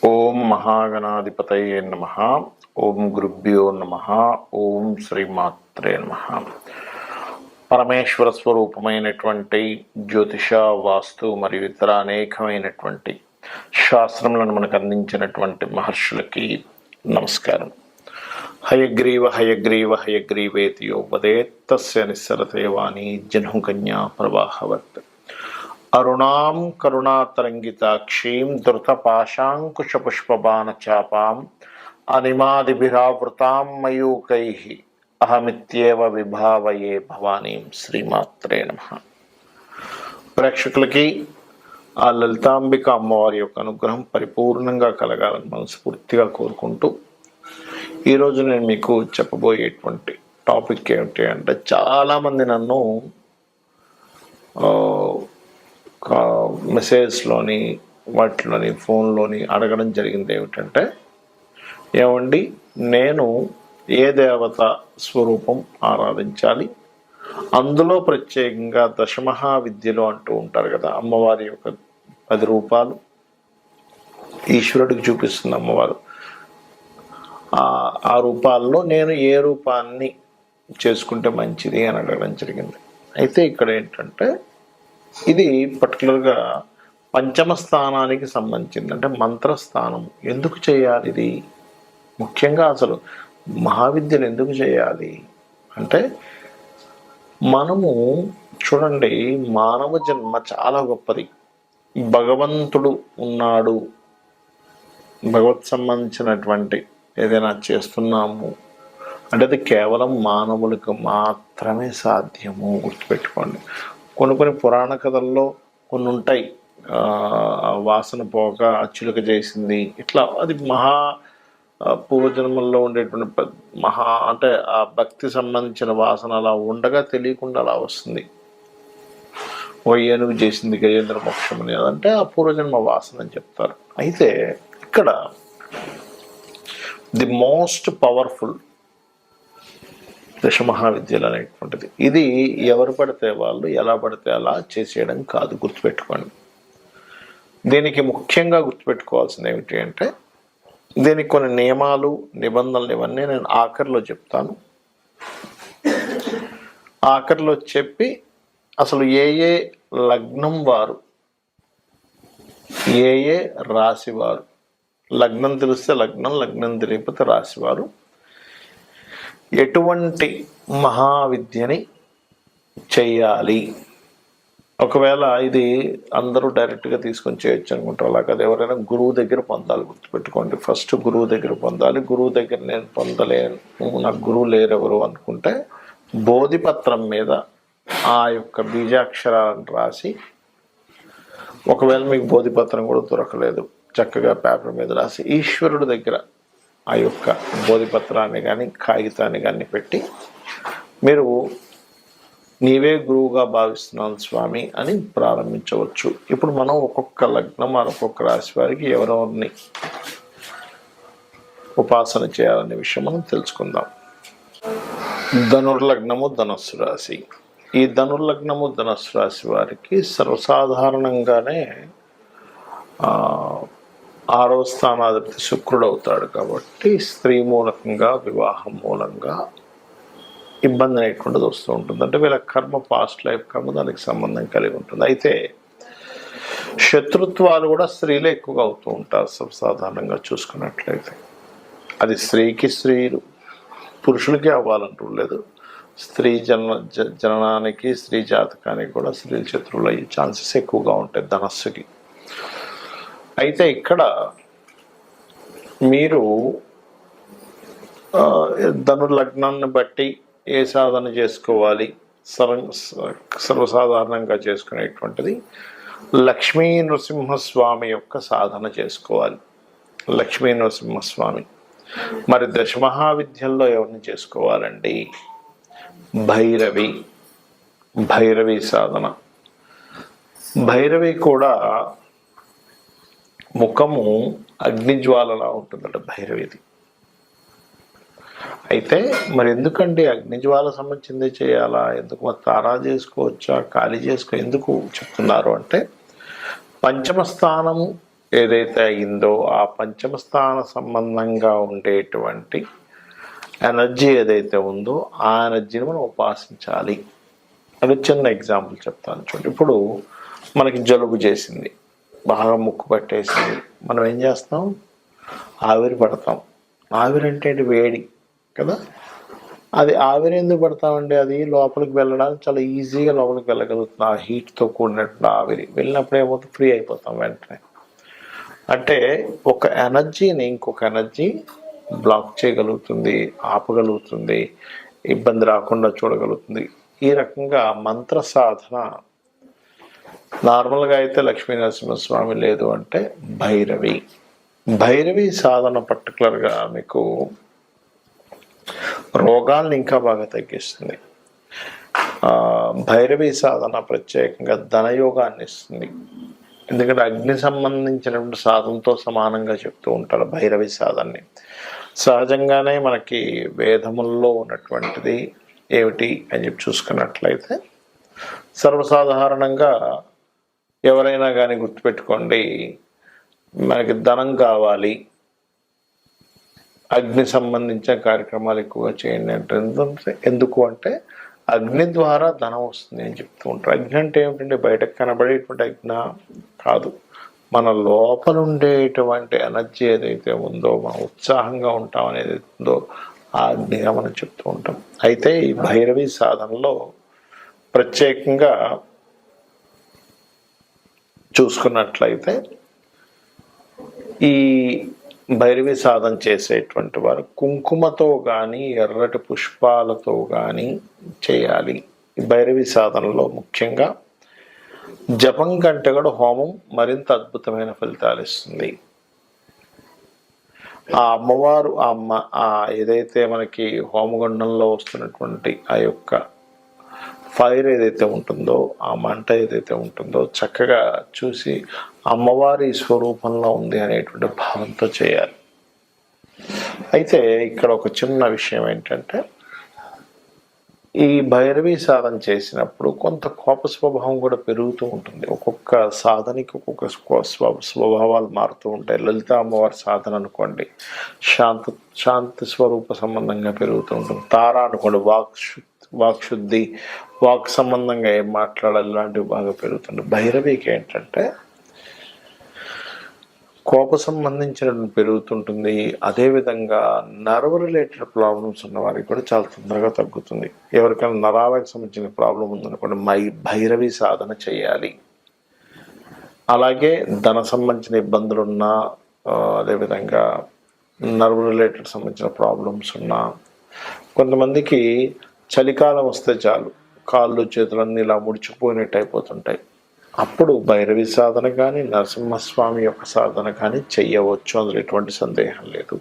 ఓం మహాగణాధిపతయే నమః. ఓం గురుభ్యో నమః. ఓం శ్రీమాత్రే నమః. పరమేశ్వర స్వరూపమైనటువంటి జ్యోతిష, వాస్తు మరియు ఇతర అనేకమైనటువంటి శాస్త్రములను మనకు అందించినటువంటి మహర్షులకి నమస్కారం. హయగ్రీవ హయగ్రీవ హయగ్రీవేతి యోపదేత్ తస్య నిస్సరతే వాణి జహ్నుకన్యా ప్రవాహవత్. అరుణాం కరుణాతరంగితాక్షీం ధృతపాశాంకుశపుష్పబాణచాపాం అనిమాదిభిరావృతాం మయూకైః అహమిత్యేవ విభావయే భవానీం. శ్రీమాత్రే నమః. ప్రేక్షకులకి ఆ లలితాంబిక అమ్మవారి యొక్క అనుగ్రహం పరిపూర్ణంగా కలగాలని మనస్ఫూర్తిగా కోరుకుంటూ ఈరోజు నేను మీకు చెప్పబోయేటువంటి టాపిక్ ఏమిటి అంటే, చాలామంది నన్ను మెసేజ్లోని వాటిలోని ఫోన్లోని అడగడం జరిగింది ఏమిటంటే, ఏమండి నేను ఏ దేవత స్వరూపం ఆరాధించాలి, అందులో ప్రత్యేకంగా దశమహావిద్యలు అంటూ ఉంటారు కదా, అమ్మవారి యొక్క 10 రూపాలు ఈశ్వరుడికి చూపిస్తుంది అమ్మవారు. ఆ రూపాల్లో నేను ఏ రూపాన్ని చేసుకుంటే మంచిది అని అడగడం జరిగింది. అయితే ఇక్కడ ఏంటంటే, ఇది పర్టికులర్గా పంచమ స్థానానికి సంబంధించింది, అంటే మంత్రస్థానం. ఎందుకు చేయాలి ఇది? ముఖ్యంగా అసలు మహావిద్యలు ఎందుకు చేయాలి అంటే, మనము చూడండి, మానవ జన్మ చాలా గొప్పది. భగవంతుడు ఉన్నాడు, భగవత్ సంబంధించినటువంటి ఏదైనా చేస్తున్నాము అంటే అది కేవలం మానవులకు మాత్రమే సాధ్యము. గుర్తుపెట్టుకోండి. కొన్ని పురాణ కథల్లో కొన్ని ఉంటాయి, వాసన పోక అచ్చులక చేసింది, ఇట్లా. అది పూర్వజన్మల్లో ఉండేటువంటి అంటే ఆ భక్తి సంబంధించిన వాసన అలా ఉండగా తెలియకుండా అలా వస్తుంది. ఓ ఏనుగు చేసింది గజేంద్ర మోక్షం అని, అదంటే ఆ పూర్వజన్మ వాసన అని చెప్తారు. అయితే ఇక్కడ ది మోస్ట్ పవర్ఫుల్ దశమహావిద్యలు అనేటువంటిది, ఇది ఎవరు పడితే వాళ్ళు ఎలా పడితే అలా చేసేయడం కాదు. గుర్తుపెట్టుకోండి. దీనికి ముఖ్యంగా గుర్తుపెట్టుకోవాల్సింది ఏమిటి అంటే, దీనికి కొన్ని నియమాలు, నిబంధనలు ఇవన్నీ నేను ఆఖరిలో చెప్తాను. ఆఖరిలో చెప్పి అసలు ఏ లగ్నం వారు, ఏ రాశి వారు, లగ్నం తెలిస్తే లగ్నం, లగ్నం తెలియకపోతే రాశివారు ఎటువంటి మహావిద్యని చెయ్యాలి. ఒకవేళ ఇది అందరూ డైరెక్ట్గా తీసుకొని చేయొచ్చు అనుకుంటారు, అలా కదా. ఎవరైనా గురువు దగ్గర పొందాలి. గుర్తుపెట్టుకోండి, ఫస్ట్ గురువు దగ్గర పొందాలి. గురువు దగ్గర నేను పొందలేను, నాకు గురువు లేరెవరు అనుకుంటే, బోధిపత్రం మీద ఆ యొక్క బీజాక్షరాలను రాసి, ఒకవేళ మీకు బోధిపత్రం కూడా దొరకలేదు, చక్కగా పేపర్ మీద రాసి ఈశ్వరుడి దగ్గర ఆ యొక్క బోధిపత్రాన్ని కానీ కాగితాన్ని కానీ పెట్టి, మీరు నీవే గురువుగా భావిస్తున్నాను స్వామి అని ప్రారంభించవచ్చు. ఇప్పుడు మనం ఒక్కొక్క లగ్నం, ఒక్కొక్క రాశి వారికి ఎవరెవరిని ఉపాసన చేయాలనే విషయం మనం తెలుసుకుందాం. ధనుర్లగ్నము, ధనస్సు రాశి. ఈ ధనుర్లగ్నము, ధనస్సు రాశి వారికి సర్వసాధారణంగానే 6వ స్థానాధిపతి శుక్రుడు అవుతాడు. కాబట్టి స్త్రీ మూలకంగా, వివాహం మూలంగా ఇబ్బంది అనేటువంటిది వస్తూ ఉంటుంది. అంటే వీళ్ళ కర్మ, పాస్ట్ లైఫ్ కర్మ దానికి సంబంధం కలిగి ఉంటుంది. అయితే శత్రుత్వాలు కూడా స్త్రీలే ఎక్కువగా అవుతూ ఉంటారు సాధారణంగా చూసుకున్నట్లయితే. అది స్త్రీకి స్త్రీలు, పురుషులకి అవ్వాలంటూ లేదు. స్త్రీ జననానికి, స్త్రీ జాతకానికి కూడా స్త్రీల శత్రువులు అయ్యే ఛాన్సెస్ ఎక్కువగా ఉంటాయి ధనస్సుకి. అయితే ఇక్కడ మీరు ధనుర్లగ్నాన్ని బట్టి ఏ సాధన చేసుకోవాలి? సర్వసాధారణంగా చేసుకునేటువంటిది లక్ష్మీ నృసింహస్వామి యొక్క సాధన చేసుకోవాలి. లక్ష్మీ నృసింహస్వామి. మరి దశమహావిద్యల్లో ఎవరిని చేసుకోవాలండి? భైరవి సాధన. భైరవి కూడా ముఖము అగ్నిజ్వాలలా ఉంటుందట భైరవిది. అయితే మరి ఎందుకండి అగ్నిజ్వాల సంబంధించింది చేయాలా? ఎందుకు మరి తారా చేసుకోవచ్చా, ఖాళీ ఎందుకు చెప్తున్నారు అంటే, పంచమ స్థానం ఏదైతే అయిందో ఆ పంచమ స్థాన సంబంధంగా ఉండేటువంటి ఎనర్జీ ఏదైతే ఉందో ఆ ఎనర్జీని మనం ఉపాసించాలి. అది చిన్న ఎగ్జాంపుల్ చెప్తాను చూడండి. ఇప్పుడు మనకి జలుబు చేసింది, బాగా ముక్కు పట్టేసింది, మనం ఏం చేస్తాం? ఆవిరి పడతాం. ఆవిరి అంటే వేడి కదా. అది ఆవిరి ఎందుకు పడతామండి? అది లోపలికి వెళ్ళడానికి చాలా ఈజీగా లోపలికి వెళ్ళగలుగుతుంది. ఆ హీట్తో కూడినటువంటి ఆవిరి వెళ్ళినప్పుడు ఏమవుతుంది? ఫ్రీ అయిపోతాం వెంటనే. అంటే ఒక ఎనర్జీని ఇంకొక ఎనర్జీ బ్లాక్ చేయగలుగుతుంది, ఆపగలుగుతుంది, ఇబ్బంది రాకుండా చూడగలుగుతుంది. ఈ రకంగా మంత్ర సాధన నార్మల్గా అయితే లక్ష్మీ నరసింహస్వామి, లేదు అంటే భైరవి సాధన పర్టికులర్గా మీకు రోగాల్ని ఇంకా బాగా తగ్గిస్తుంది. భైరవి సాధన ప్రత్యేకంగా ధనయోగాన్ని ఇస్తుంది. ఎందుకంటే అగ్ని సంబంధించినటువంటి సాధనతో సమానంగా చెప్తూ ఉంటారు భైరవి సాధనని. సహజంగానే మనకి వేదముల్లో ఉన్నటువంటిది ఏమిటి అని చెప్పి చూసుకున్నట్లయితే, సర్వసాధారణంగా ఎవరైనా కానీ గుర్తుపెట్టుకోండి, మనకి ధనం కావాలి, అగ్ని సంబంధించిన కార్యక్రమాలు ఎక్కువగా చేయండి అంటే ఎందుకు అంటే అగ్ని ద్వారా ధనం వస్తుంది అని చెప్తూ ఉంటారు. అగ్ని అంటే ఏమిటంటే బయటకు కనబడేటువంటి అగ్ని కాదు, మన లోపల ఉండేటువంటి ఎనర్జీ ఏదైతే ఉందో, మనం ఉత్సాహంగా ఉంటాం అనేది ఉందో ఆ అగ్నిగా మనం చెప్తూ ఉంటాం. అయితే ఈ భైరవి సాధనలో ప్రత్యేకంగా చూసుకున్నట్లయితే ఈ భైరవి సాధన చేసేటువంటి వారు కుంకుమతో కానీ ఎర్రటి పుష్పాలతో కానీ చేయాలి. ఈ భైరవి సాధనలో ముఖ్యంగా జపం కంటే కూడా హోమం మరింత అద్భుతమైన ఫలితాలు ఇస్తుంది. ఆ అమ్మవారు ఏదైతే మనకి హోమగుండంలో వస్తున్నటువంటి ఆ యొక్క ఫైర్ ఏదైతే ఉంటుందో, ఆ మంట ఏదైతే ఉంటుందో చక్కగా చూసి అమ్మవారి స్వరూపంలో ఉంది అనేటువంటి భావంతో చేయాలి. అయితే ఇక్కడ ఒక చిన్న విషయం ఏంటంటే, ఈ భైరవి సాధన చేసినప్పుడు కొంత కోప స్వభావం కూడా పెరుగుతూ ఉంటుంది. ఒక్కొక్క సాధనకి ఒక్కొక్క స్వభావాలు మారుతూ ఉంటాయి. లలిత అమ్మవారి సాధన అనుకోండి, శాంతి స్వరూప సంబంధంగా పెరుగుతూ ఉంటుంది. తార అనుకోండి, వాక్శుద్ధి, వాక్ సంబంధంగా ఏం మాట్లాడాలి ఇలాంటివి బాగా పెరుగుతుంది. భైరవికి ఏంటంటే కోప సంబంధించిన పెరుగుతుంటుంది. అదేవిధంగా నర్వ్ రిలేటెడ్ ప్రాబ్లమ్స్ ఉన్న వారికి కూడా చాలా తొందరగా తగ్గుతుంది. ఎవరికైనా నరాలకు సంబంధించిన ప్రాబ్లం ఉందనుకోండి, భైరవి సాధన చేయాలి. అలాగే ధన సంబంధించిన ఇబ్బందులున్నా, అదేవిధంగా నర్వ్ రిలేటెడ్ సంబంధించిన ప్రాబ్లమ్స్ ఉన్నా, కొంతమందికి చలికాలం వస్తే చాలు కాళ్ళు చేతులన్నీ ఇలా ముడిచిపోయినట్టు అయిపోతుంటాయి. అప్పుడు భైరవి సాధన కానీ నరసింహస్వామి యొక్క సాధన కానీ చెయ్యవచ్చు, అందులో ఎటువంటి సందేహం లేదు.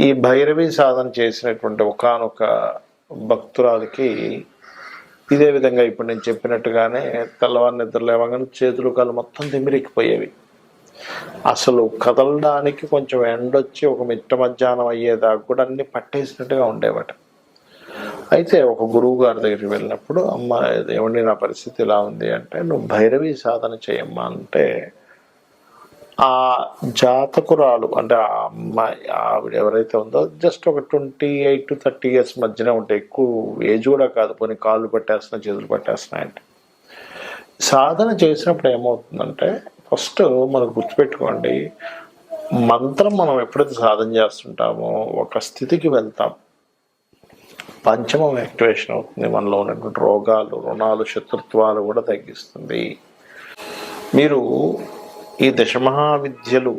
ఈ భైరవి సాధన చేసినటువంటి ఒకానొక భక్తురాలికి ఇదే విధంగా ఇప్పుడు నేను చెప్పినట్టుగానే తెల్లవారు నిద్ర లేవగానే చేతులు కాళ్ళు మొత్తం తిమ్మిరెక్కిపోయేవి. అసలు కదలడానికి కొంచెం ఎండొచ్చి ఒక మిట్ట మధ్యాహ్నం అయ్యేదాకా కూడా అన్ని పట్టేసినట్టుగా ఉండేవట. అయితే ఒక గురువు గారి దగ్గరికి వెళ్ళినప్పుడు, అమ్మ ఏమండి నా పరిస్థితి ఇలా ఉంది అంటే, నువ్వు భైరవి సాధన చేయమ్మా అంటే, ఆ జాతకురాలు అంటే ఆ అమ్మాయి ఆవిడ ఎవరైతే ఉందో జస్ట్ ఒక 28 to 30 years మధ్యనే ఉంటాయి, ఎక్కువ ఏజ్ కూడా కాదు. పోనీ కాళ్ళు పట్టేస్తున్నాయి, చేతులు పట్టేస్తున్నాయంటే. సాధన చేసినప్పుడు ఏమవుతుందంటే, ఫస్ట్ మనం గుర్తుపెట్టుకోండి, మంత్రం మనం ఎప్పుడైతే సాధన చేస్తుంటామో ఒక స్థితికి వెళ్తాం, పంచమం యాక్టివేషన్ అవుతుంది. మనలో ఉన్నటువంటి రోగాలు, రుణాలు, శత్రుత్వాలు కూడా తగ్గిస్తుంది. మీరు ఈ దశమహావిద్యలు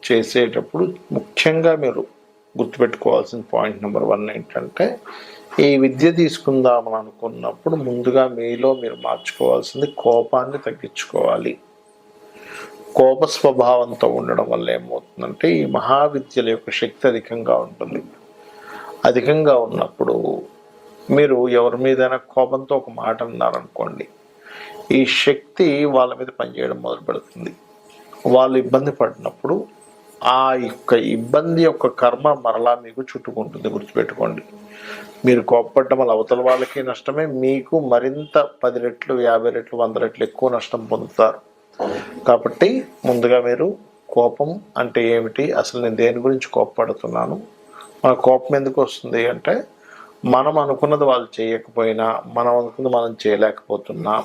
చేసేటప్పుడు ముఖ్యంగా మీరు గుర్తుపెట్టుకోవాల్సిన పాయింట్ నెంబర్ 1 ఏంటంటే, ఈ విద్య తీసుకుందామని అనుకున్నప్పుడు ముందుగా మీలో మీరు మార్చుకోవాల్సింది కోపాన్ని తగ్గించుకోవాలి. కోప స్వభావంతో ఉండడం వల్ల ఏమవుతుందంటే, ఈ మహావిద్యల యొక్క శక్తి అధికంగా ఉంటుంది. అధికంగా ఉన్నప్పుడు మీరు ఎవరి మీదైనా కోపంతో ఒక మాట అన్నారనుకోండి, ఈ శక్తి వాళ్ళ మీద పనిచేయడం మొదలు పెడుతుంది. వాళ్ళు ఇబ్బంది పడినప్పుడు ఆ యొక్క ఇబ్బంది యొక్క కర్మ మరలా మీకు చుట్టుకుంటుంది. గుర్తుపెట్టుకోండి, మీరు కోపపడడం వల్ల అవతల వాళ్ళకి నష్టమే, మీకు మరింత 10 రెట్లు, 50 రెట్లు, 100 రెట్లు ఎక్కువ నష్టం పొందుతారు. కాబట్టి ముందుగా మీరు కోపం అంటే ఏమిటి, అసలు నేను దేని గురించి కోపపడుతున్నాను, మన కోపం ఎందుకు వస్తుంది అంటే మనం అనుకున్నది వాళ్ళు చేయకపోయినా, మనం అనుకున్నది మనం చేయలేకపోతున్నా,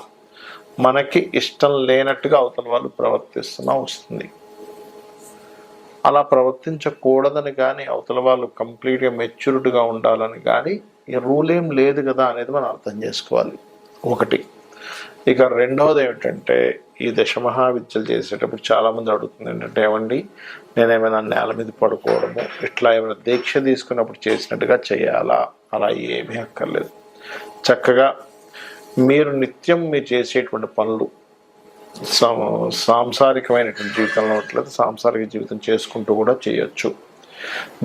మనకి ఇష్టం లేనట్టుగా అవతల వాళ్ళు ప్రవర్తిస్తున్నా వస్తుంది. అలా ప్రవర్తించకూడదని కానీ, అవతల వాళ్ళు కంప్లీట్గా మెచ్యూర్డ్గా ఉండాలని కానీ ఈ రూల్ ఏం లేదు కదా అనేది మనం అర్థం చేసుకోవాలి. ఒకటి. ఇక రెండవది ఏమిటంటే, ఈ దశమహావిద్యలు చేసేటప్పుడు చాలామంది అడుగుతుంది ఏంటంటే, ఏమండి నేను ఏమైనా నేల మీద పడుకోవడము, ఇట్లా ఏమైనా దీక్ష తీసుకున్నప్పుడు చేసినట్టుగా చేయాలా? అలా ఏమీ అక్కర్లేదు. చక్కగా మీరు నిత్యం మీరు చేసేటువంటి పనులు సాంసారికమైనటువంటి జీవితంలో ఉండలేదు, సాంసారిక జీవితం చేసుకుంటూ కూడా చేయొచ్చు.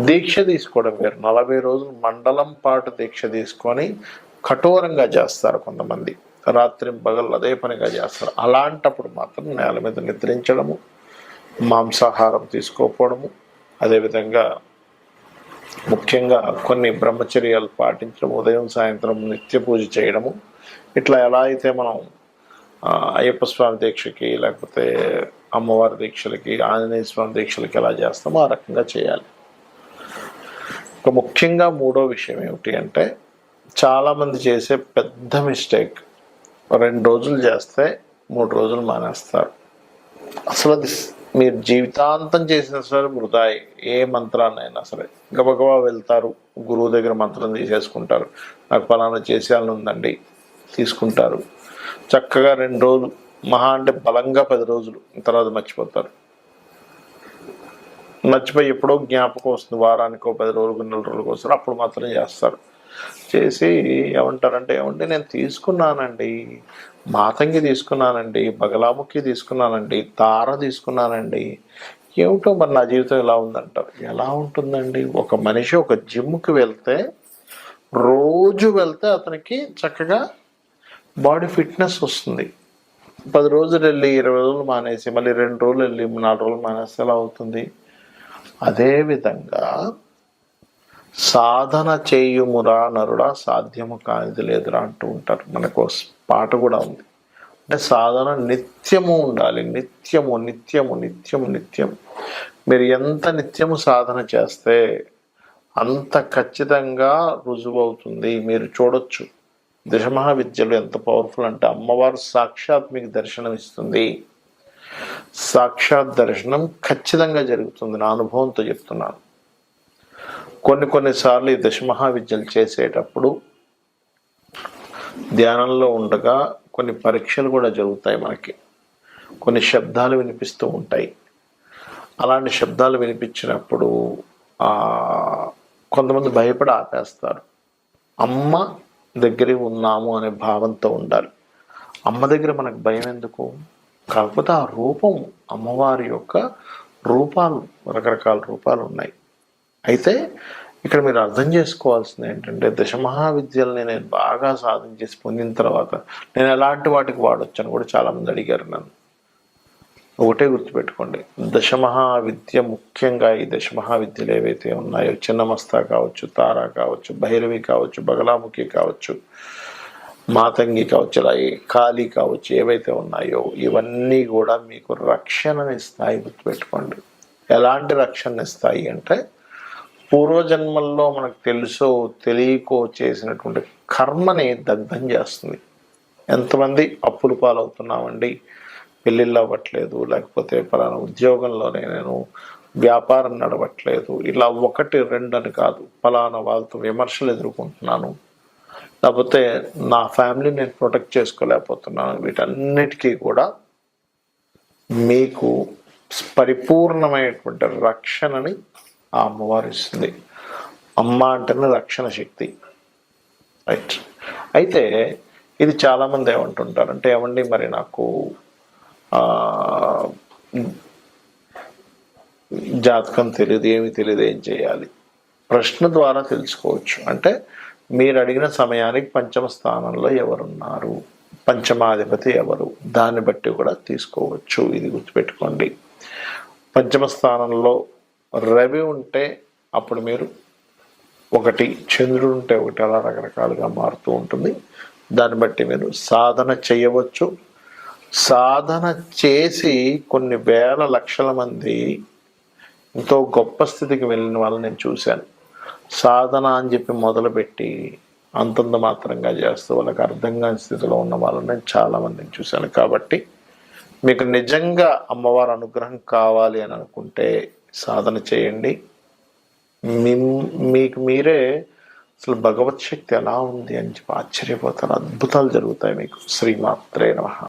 దీక్ష తీసుకోవడం వేరు. 40 రోజులు మండలం పాటు దీక్ష తీసుకొని కఠోరంగా చేస్తారు కొంతమంది, రాత్రి పగలు అదే పనిగా చేస్తారు. అలాంటప్పుడు మాత్రం నేల మీద నిద్రించడము, మాంసాహారం తీసుకోకపోవడము, అదేవిధంగా ముఖ్యంగా కొన్ని బ్రహ్మచర్యాలు పాటించడం, ఉదయం సాయంత్రం నిత్య పూజ చేయడము, ఇట్లా ఎలా అయితే మనం అయ్యప్ప స్వామి దీక్షకి లేకపోతే అమ్మవారి దీక్షలకి, ఆంజనేయ స్వామి దీక్షలకి ఎలా చేస్తామో ఆ రకంగా చేయాలి. ఇక ముఖ్యంగా మూడో విషయం ఏమిటి అంటే, చాలామంది చేసే పెద్ద మిస్టేక్, 2 రోజులు చేస్తే 3 రోజులు మానేస్తారు. అసలు అది మీరు జీవితాంతం చేసిన సరే వృధా. ఏ మంత్రాన్నైనా సరే గబగబా వెళ్తారు, గురువు దగ్గర మంత్రం తీసేసుకుంటారు, నాకు ఫలానా చేసేయాలని ఉందండి, తీసుకుంటారు. చక్కగా 2 రోజులు, మహా అంటే బలంగా 10 రోజులు, తర్వాత మర్చిపోతారు. మర్చిపోయి ఎప్పుడో జ్ఞాపకం వస్తుంది, వారానికో 10 రోజులకు 4 రోజులకు వస్తారు, అప్పుడు మాత్రం చేస్తారు. చేసి ఏమంటారంటే, ఏమంటే నేను తీసుకున్నానండి, మాతంగి తీసుకున్నానండి, బగలాముఖి తీసుకున్నానండి, తార తీసుకున్నానండి, ఏమిటో మరి నా జీవితం ఇలా ఉందంటారు. ఎలా ఉంటుందండి? ఒక మనిషి ఒక జిమ్కి వెళ్తే, రోజు వెళ్తే అతనికి చక్కగా బాడీ ఫిట్నెస్ వస్తుంది. 10 రోజులు వెళ్ళి 20 రోజులు మానేసి మళ్ళీ 2 రోజులు వెళ్ళి 4 రోజులు మానేస్తే ఎలా అవుతుంది? అదేవిధంగా సాధన చేయుమురా నరుడా, సాధ్యము కానిది లేదురా అంటూ ఉంటారు. మనకు పాట కూడా ఉంది. అంటే సాధన నిత్యము ఉండాలి. నిత్యము నిత్యము నిత్యము నిత్యం. మీరు ఎంత నిత్యము సాధన చేస్తే అంత ఖచ్చితంగా రుజువు అవుతుంది. మీరు చూడొచ్చు, దశమహావిద్యలు ఎంత పవర్ఫుల్ అంటే, అమ్మవారు సాక్షాత్ మీకు దర్శనం ఇస్తుంది. సాక్షాత్ దర్శనం ఖచ్చితంగా జరుగుతుంది. నా అనుభవంతో చెప్తున్నాను. కొన్నిసార్లు ఈ దశమహావిద్యలు చేసేటప్పుడు ధ్యానంలో ఉండగా కొన్ని పరీక్షలు కూడా జరుగుతాయి. మనకి కొన్ని శబ్దాలు వినిపిస్తూ ఉంటాయి. అలాంటి శబ్దాలు వినిపించినప్పుడు కొంతమంది భయపడి ఆపేస్తారు. అమ్మ దగ్గర ఉన్నాము అనే భావంతో ఉండాలి. అమ్మ దగ్గర మనకు భయం ఎందుకు? కాకపోతే ఆ రూపం, అమ్మవారి యొక్క రూపాలు, రకరకాల రూపాలు ఉన్నాయి. అయితే ఇక్కడ మీరు అర్థం చేసుకోవాల్సింది ఏంటంటే, దశమహావిద్యల్ని నేను బాగా సాధించేసి పొందిన తర్వాత నేను ఎలాంటి వాటికి వాడొచ్చు అని కూడా చాలామంది అడిగారు నన్ను. ఒకటే గుర్తుపెట్టుకోండి, దశమహావిద్య, ముఖ్యంగా ఈ దశమహావిద్యలు ఏవైతే ఉన్నాయో, చిన్నమస్తా కావచ్చు, తారా కావచ్చు, భైరవి కావచ్చు, బగలాముఖి కావచ్చు, మాతంగి కావచ్చు, ఇలా కాళీ కావచ్చు, ఏవైతే ఉన్నాయో ఇవన్నీ కూడా మీకు రక్షణనిస్తాయి. గుర్తుపెట్టుకోండి. ఎలాంటి రక్షణనిస్తాయి అంటే, పూర్వజన్మల్లో మనకు తెలుసో తెలియకో చేసినటువంటి కర్మని దగ్ధం చేస్తుంది. ఎంతమంది అప్పుల పాలవుతున్నామండి, పెళ్ళిళ్ళు అవ్వట్లేదు, లేకపోతే పలానా ఉద్యోగంలోనే నేను వ్యాపారం నడవట్లేదు, ఇలా 1, 2 అని కాదు, పలానా వాళ్ళతో విమర్శలు ఎదుర్కొంటున్నాను, లేకపోతే నా ఫ్యామిలీని నేను ప్రొటెక్ట్ చేసుకోలేకపోతున్నాను. వీటన్నిటికీ కూడా మీకు పరిపూర్ణమైనటువంటి రక్షణని ఆ అమ్మవారు ఇస్తుంది. అమ్మ అంటేనే రక్షణ శక్తి. రైట్. అయితే ఇది చాలామంది ఏమంటుంటారంటే, ఏమండి మరి నాకు జాతకం తెలియదు, ఏమి తెలియదు, ఏం చేయాలి? ప్రశ్న ద్వారా తెలుసుకోవచ్చు. అంటే మీరు అడిగిన సమయానికి పంచమ స్థానంలో ఎవరున్నారు, పంచమాధిపతి ఎవరు, దాన్ని బట్టి కూడా తీసుకోవచ్చు. ఇది గుర్తుపెట్టుకోండి. పంచమ స్థానంలో రవి ఉంటే అప్పుడు మీరు 1, చంద్రుడు ఉంటే 1, అలా రకరకాలుగా మారుతూ ఉంటుంది. దాన్ని బట్టి మీరు సాధన చేయవచ్చు. సాధన చేసి కొన్ని వేల లక్షల మంది ఎంతో గొప్ప స్థితికి వెళ్ళిన వాళ్ళని నేను చూశాను. సాధన అని చెప్పి మొదలుపెట్టి అంతంత మాత్రంగా చేస్తూ వాళ్ళకి అర్థం కాని స్థితిలో ఉన్న వాళ్ళని నేను చాలామందిని చూశాను. కాబట్టి మీకు నిజంగా అమ్మవారి అనుగ్రహం కావాలి అని అనుకుంటే సాధన చేయండి. మీకు మీరే అసలు భగవత్ శక్తి ఎలా ఉంది అని చెప్పి ఆశ్చర్యపోతారు. అద్భుతాలు జరుగుతాయి మీకు. శ్రీమాత్రే నమః.